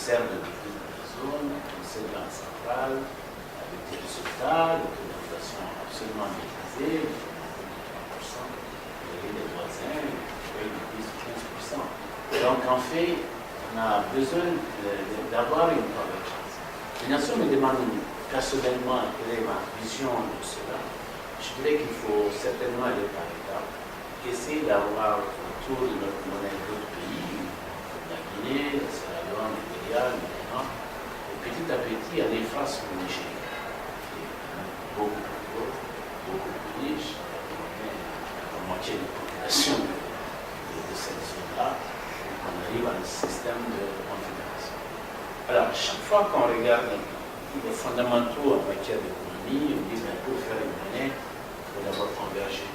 sert de maîtrise de la zone, une seule banque centrale, avec des résultats, des taux d'inflation absolument maîtrisés, 30%, et les voisins payent des 10-15%. Donc en fait, on a besoin d'avoir une convergence. Bien sûr, me demande personnellement quelle est ma vision de cela. Je dirais qu'il faut certainement aller par étapes, essayer d'avoir autour de notre monnaie d'autres pays, comme la Guinée, la Sierra Leone, le Nigeria, maintenant, et petit à petit aller face au Nigeria, qui est beaucoup plus gros, beaucoup plus riche, la moitié de la population de cette zone-là, et qu'on arrive à un système de confédération. Alors, chaque fois qu'on regarde les fondamentaux en matière d'économie, on dit que pour faire une monnaie, il faut d'abord converger.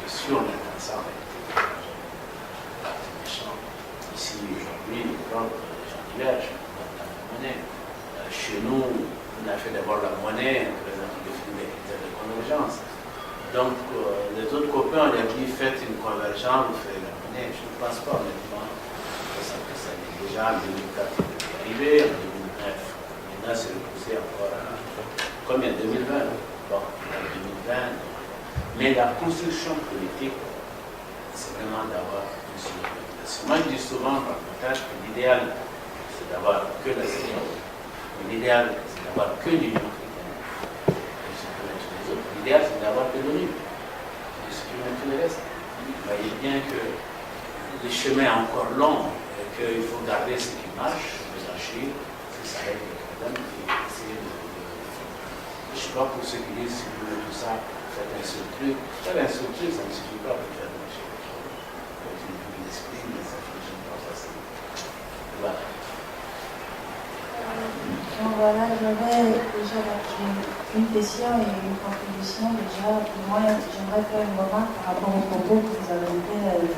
Si on est comme ça, méchant. Ici, aujourd'hui, l'Europe, les gens divergent dans la monnaie. Chez nous, on a fait d'abord la monnaie, on a défini les critères de convergence. Donc, les autres copains, on leur dit faites une convergence, vous faites la monnaie. Je ne pense pas, honnêtement, que ça est déjà en 2004 arrivé, en 2009. Maintenant, c'est repoussé encore à combien 2020. Bon, en 2020. Mais la construction politique, c'est vraiment d'avoir une seule population. Moi, je dis souvent en partage que l'idéal, c'est d'avoir que la CEDEAO. L'idéal, c'est d'avoir que l'Union africaine. Et supprimer tous les autres. L'idéal, c'est d'avoir que l'ONU. Et supprimer tout le reste. Vous voyez bien que le chemin est encore long et qu'il faut garder ce qui marche, les archives, si ça règle le problème, et essayer de. Je ne sais pas pour ceux qui disent supprimer tout ça. Faites un seul truc. Faire un seul truc, ça ne suffit pas pour faire marcher les choses. Il faut une vue d'esprit, mais ça fonctionne pas facile. Voilà. Donc voilà, j'aurais déjà une question et une contribution. Déjà, moi, j'aimerais faire une remarque par rapport au propos que vous avez fait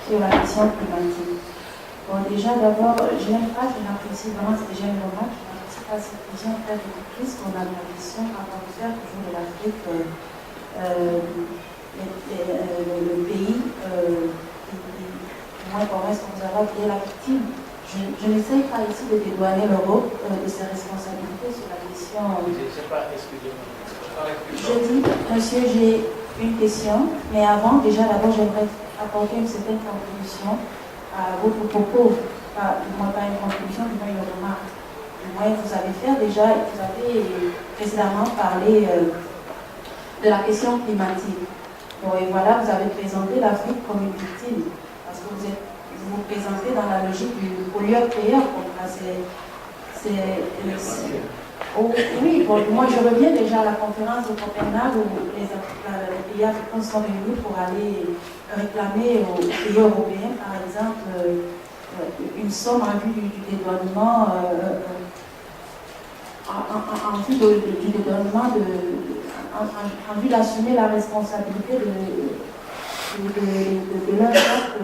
sur la question climatique. Bon, déjà, d'abord, je n'aime pas, je n'apprécie vraiment, c'est déjà une remarque, je n'apprécie pas cette vision très réductrice qu'on a de la question à faire toujours de l'Afrique. Le pays qui moins co-responsable est la victime. Je n'essaye pas ici de dédouaner l'Europe de ses responsabilités sur la question. Je ne sais pas, excusez-moi. Je dis, monsieur, j'ai une question, mais avant, déjà, d'abord, j'aimerais apporter une certaine contribution à votre propos. Pas une contribution, mais une remarque. Moi, vous avez fait déjà, vous avez précédemment parlé de la question climatique. Bon, et voilà, vous avez présenté l'Afrique comme une victime, parce que vous vous présentez dans la logique du pollueur-payeur. Oui, bon, moi je reviens déjà à la conférence de Copenhague où les pays africains sont réunis pour aller réclamer aux pays européens, par exemple, une somme en vue du dédouanement, en vue du dédouanement en vue d'assumer la responsabilité de leur acte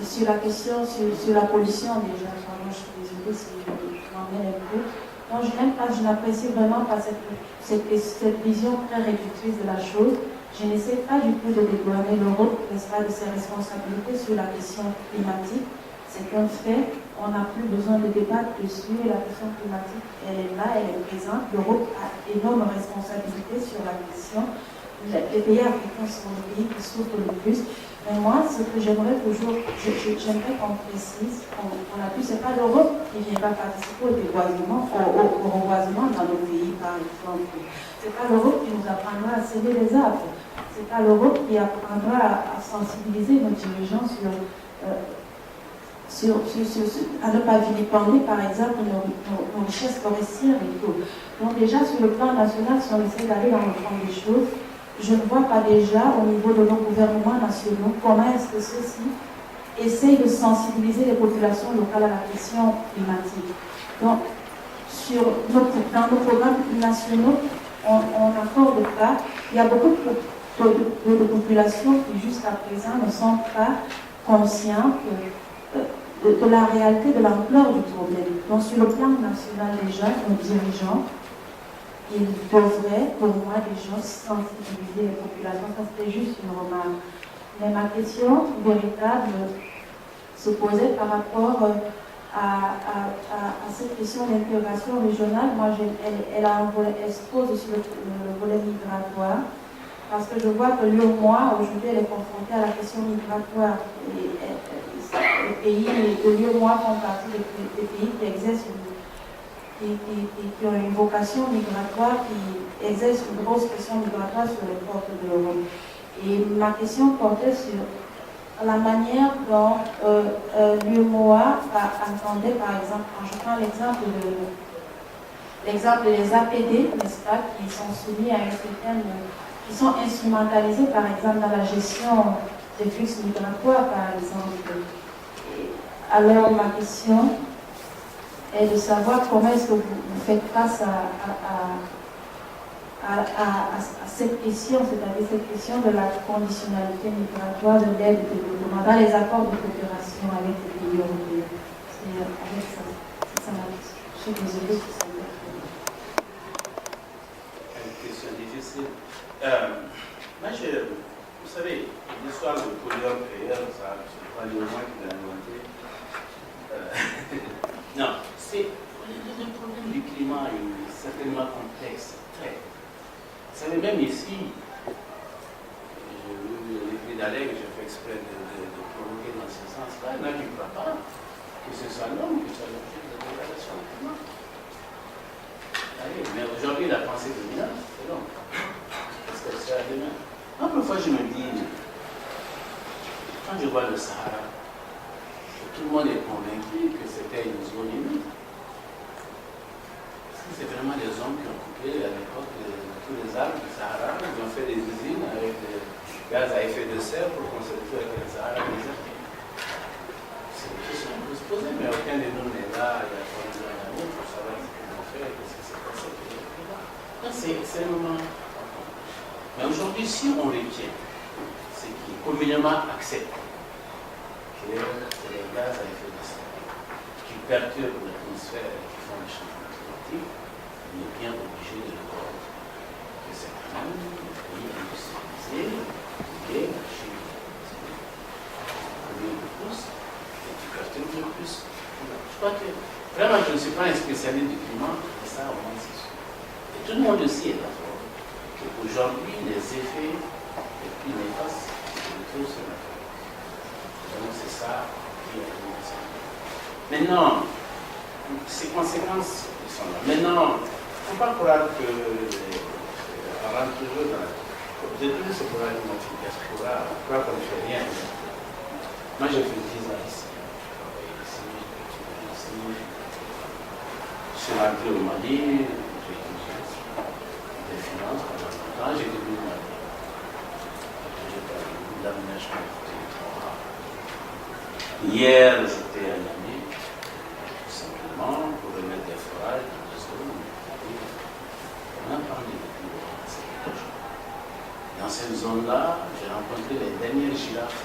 sur la question, sur la pollution déjà. Pardon, je suis désolée si je m'emmène un peu. Donc je n'apprécie vraiment pas cette vision très réductrice de la chose. Je n'essaie pas du tout de dédouaner l'Europe, n'est-ce pas, de ses responsabilités sur la question climatique. C'est un fait, on n'a plus besoin de débattre dessus, la question climatique, elle est là, elle est présente. L'Europe a d'énormes responsabilités sur la question. Les pays africains sont les pays qui souffrent le plus. Mais moi, ce que j'aimerais toujours, j'aimerais qu'on précise, qu'on appuie, ce n'est pas l'Europe qui viendra participer au déboisement, au reboisement dans nos pays, par exemple. Ce n'est pas l'Europe qui nous apprendra à semer les arbres. Ce n'est pas l'Europe qui apprendra à sensibiliser nos dirigeants à ne pas vilipender, par exemple, nos richesses forestières et tout. Donc déjà, sur le plan national, si on essaie d'aller dans le fond des choses, je ne vois pas déjà, au niveau de nos gouvernements nationaux, comment est-ce que ceux-ci essayent de sensibiliser les populations locales à la question climatique. Donc, dans nos programmes nationaux, on n'accorde pas. Il y a beaucoup de populations qui, jusqu'à présent, ne sont pas conscientes de la réalité, de l'ampleur du problème. Donc, sur le plan national, déjà, nos dirigeants, ils devraient, pour moi, déjà, sensibiliser les populations. Ça, c'était juste une remarque. Mais ma question véritable se posait par rapport à cette question d'intégration régionale. Moi, elle se pose sur le volet migratoire, parce que je vois que l'UEMOA, aujourd'hui, elle est confrontée à la question migratoire. Les pays de l'UEMOA font partie des pays qui exercent qui ont une vocation migratoire, qui exercent une grosse pression migratoire sur les portes de l'Europe. Et ma question portait sur la manière dont l'UEMOA entendait, par exemple, quand je prends l'exemple des APD, n'est-ce pas, qui sont soumis à une certaine, qui sont instrumentalisés, par exemple, dans la gestion des flux migratoires, par exemple. Alors, ma question est de savoir comment est-ce que vous faites face à cette question, c'est-à-dire cette question de la conditionnalité migratoire de l'aide de développement dans les accords de coopération avec les pays européens. C'est avec ça. C'est ça ma question. Je suis désolée si ça me Une question difficile. Moi, vous savez, l'histoire de pollueur créeur, ça, c'est pas le moi qui l'a inventé. Non, le problème du climat est certainement complexe, très. Vous savez, même ici, les prix d'Alec, j'ai fait exprès de provoquer dans ce sens-là, il y en a qui ne croient pas que ce soit l'homme qui soit l'objet de la dégradation du climat. Allez, mais aujourd'hui, la pensée dominante, c'est l'homme. Qu'est-ce qu'elle sera demain? Moi, parfois, je me dis, quand je vois le Sahara, tout le monde est convaincu que c'était une zone humide. C'est vraiment des hommes qui ont coupé à l'époque tous les arbres du Sahara, ils ont fait des usines avec des gaz à effet de serre pour constituer le Sahara désertique. C'est une question qu'on peut se poser, mais aucun de nous n'est là il y a 30 ans pour savoir ce qu'ils ont fait, qu'est-ce qui s'est passé. C'est un moment. Mais aujourd'hui, si on retient ce qui est communément accepté, que les gaz à effet de serre qui perturbent l'atmosphère et qui font le changement climatique, on est bien obligé de le voir. Que c'est quand même un pays industrialisé, qui est la Chine. Combien de plus et qui perturbe le plus. Je crois que, vraiment, je ne suis pas un spécialiste du climat, mais ça, au moins, c'est sûr. Et tout le monde aussi est d'accord qu'aujourd'hui, les effets les plus néfastes de tout ce matin. Donc, c'est ça qui est commencé. Maintenant, ces conséquences, ils sont là. Maintenant, il ne faut pas croire que on rentre toujours dans la. J'ai toujours ce problème de diaspora, je crois qu'on ne fait rien. Moi, j'ai fait 10 ans ici. Je suis rentré au Mali, j'ai étudié des finances pendant longtemps, j'ai été venu au Mali. J'ai parlé de l'aménagement du territoire. Hier, j'étais à Niamey, tout simplement, pour remettre des forages dans des zones. On a parlé depuis dans cette zone-là, j'ai rencontré les dernières girafes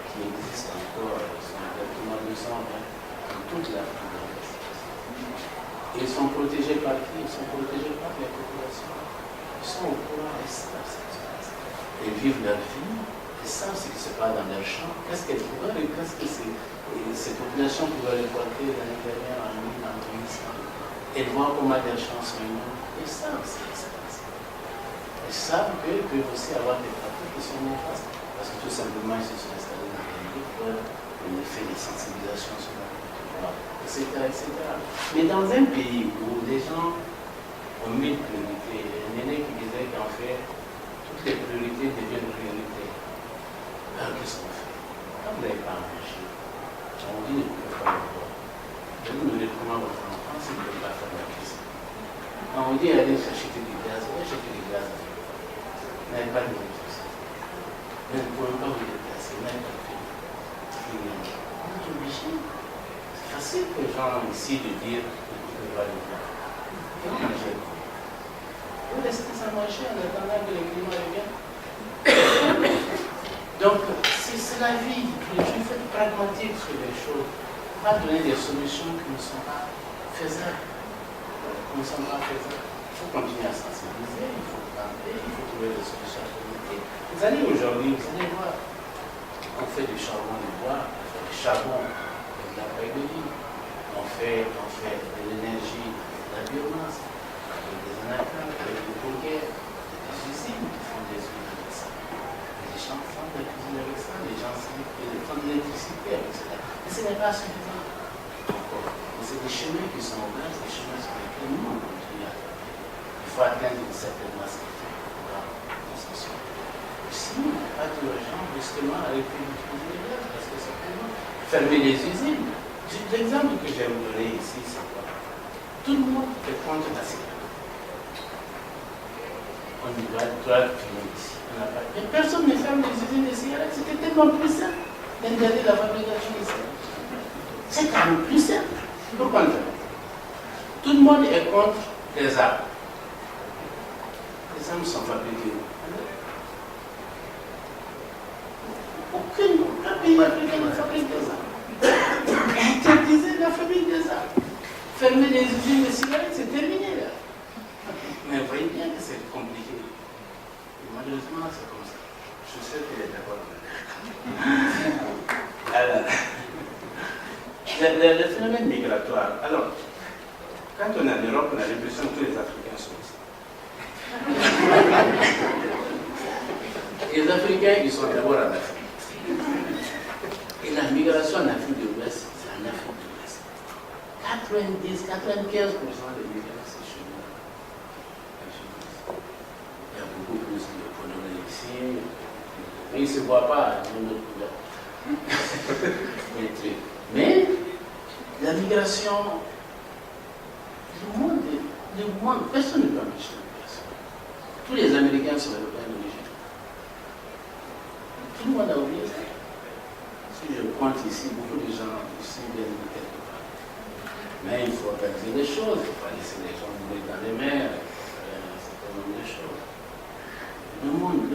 qui existent encore, ils sont exactement 220 dans toute l'Afrique de l'Ouest. Ils sont protégés par qui? Ils sont protégés par les populations. Ils sont au courant, ils savent ce qui se passe. Ils vivent leur vie, ils savent ce qui se passe dans leur champ. Qu'est-ce qu'elles pourraient, qu'est-ce que ces populations pouvaient récolter l'année dernière en mine, en Tunisien. Elles voient comment leurs champs sont humains. Ils savent ce qui se passe. Ils savent qu'ils peuvent aussi avoir des pratiques qui sont néfastes. Parce que tout simplement, ils se sont installés dans des lieux pour un effet de sensibilisation sur la culture, etc., etc. Mais dans un pays où les gens ont mille priorités, il y a un aîné qui disait qu'en fait, toutes les priorités deviennent priorités. Alors qu'est-ce qu'on fait? Quand vous n'avez pas à manger, on dit ne pouvez pas le voir. Vous ne comment votre enfant si vous ne pouvez pas faire la cuisine. Quand on dit allez acheter du gaz, allez acheter du gaz. Vous n'avez pas de l'électricité. Vous ne pouvez pas vous déplacer, vous n'avez pas de pays. On est obligé. C'est facile pour les gens ici de dire que vous ne pouvez pas le voir. Et on mange quoi? Vous laissez ça manger en attendant que le climat revienne. Donc, c'est la vie. Il faut être pragmatique sur les choses. Pas donner des solutions qui ne sont pas faisables. Il faut continuer à sensibiliser, il faut planter, il faut trouver des solutions à communiquer. Vous allez aujourd'hui, vous allez voir, on fait du charbon de bois, on fait du charbon et de la paille de vie. On fait de l'énergie, de la biomasse, avec des anacards, avec des coquets, des usines qui font des huiles avec ça. Les gens font de la cuisine avec ça, les gens font de l'électricité avec ça. Mais ce n'est pas suffisant encore. Mais c'est des chemins qui sont ouverts, des chemins sur lesquels nous on continue à travailler. Il faut atteindre une certaine masse critique pour pouvoir construire. Sinon, il n'y a pas d'urgence justement à l'utiliser les gaz, parce que certainement, fermer les usines. L'exemple que je vais vous donner ici, c'est quoi? Tout le monde est contre la cigarette. On doit finir ici. Mais personne ne ferme les usines de cigarettes. C'était tellement plus simple d'interdire la fabrication de cigarettes. C'est quand même plus simple. Pourquoi non? Tout le monde est contre les armes. Les armes sont fabriquées. Aucun pays africain ne fabrique des armes. Interdisez la fabrique des armes. Fermer les usines de cigarettes, c'est terminé là. Mais vous voyez bien que c'est compliqué. Et malheureusement, c'est comme ça. Je sais qu'il est d'accord avec le phénomène migratoire. Alors, quand on est en Europe, on a l'impression que tous les Africains sont ici. Les Africains, ils sont d'abord en Afrique. Et la migration en Afrique de l'Ouest, c'est en Afrique de l'Ouest. 90-95% des migrants, c'est chez nous. Il y a beaucoup plus de Polonais ici. Mais ils ne se voient pas à une autre couleur. Mais la migration, le monde, personne ne peut empêcher la migration. Tous les Américains sont européens d'origine. Tout le monde a oublié ça. Si je pointe ici, beaucoup de gens ici viennent de quelque part. Mais il faut organiser les choses, il ne faut pas laisser les gens mourir dans les mers, il faut faire un certain nombre de choses. Le monde